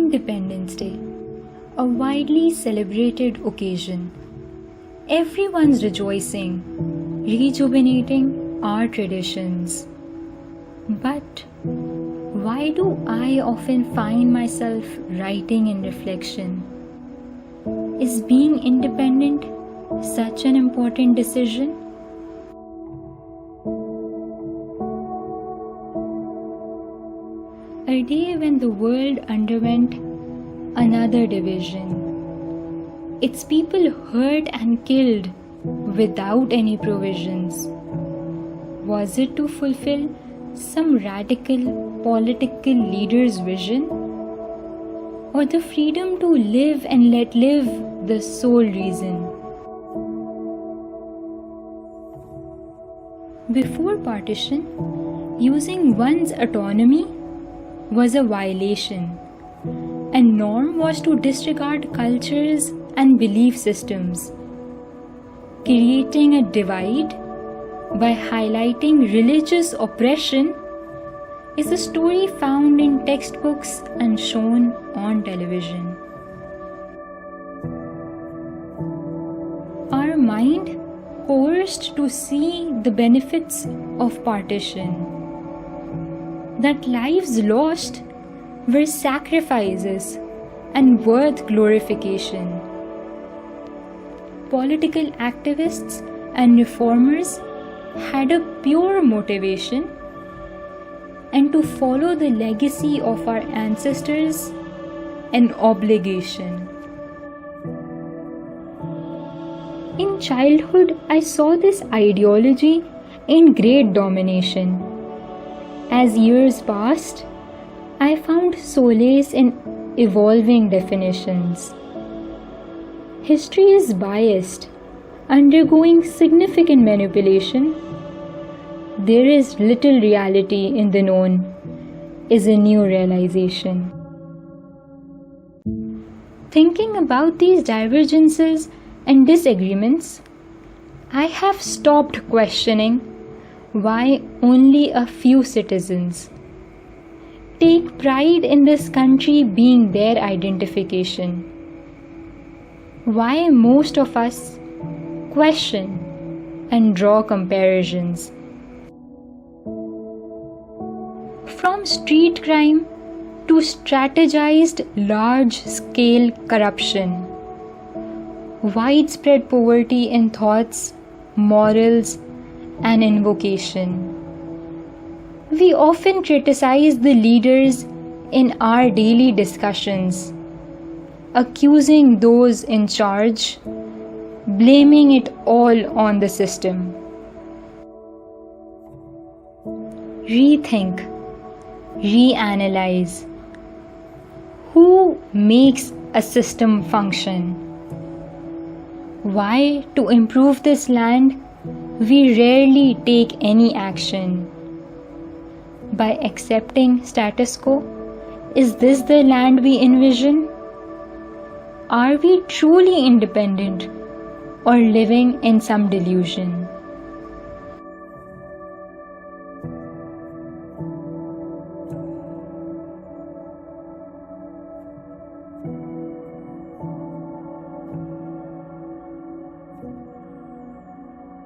Independence Day, a widely celebrated occasion. Everyone's rejoicing, rejuvenating our traditions. But why do I often find myself writing in reflection? Is being independent such an important decision? A day when the world underwent another division. Its people hurt and killed without any provisions. Was it to fulfill some radical political leader's vision? Or the freedom to live and let live the sole reason? Before partition, using one's autonomy was a violation, and norm was to disregard cultures and belief systems, creating a divide by highlighting religious oppression is a story found in textbooks and shown on television. Our mind coerced to see the benefits of partition, that lives lost were sacrifices and worth glorification. Political activists and reformers had a pure motivation, and to follow the legacy of our ancestors, an obligation. In childhood, I saw this ideology in great domination. As years passed, I found solace in evolving definitions. History is biased, undergoing significant manipulation. There is little reality in the known, is a new realization. Thinking about these divergences and disagreements, I have stopped questioning why only a few citizens take pride in this country being their identification. Why most of us question and draw comparisons. From street crime to strategized large-scale corruption, widespread poverty in thoughts, morals, and invocation. We often criticize the leaders in our daily discussions, accusing those in charge, blaming it all on the system. Rethink, reanalyze. Who makes a system function? Why, to improve this land, we rarely take any action? By accepting status quo, is this the land we envision? Are we truly independent or living in some delusion?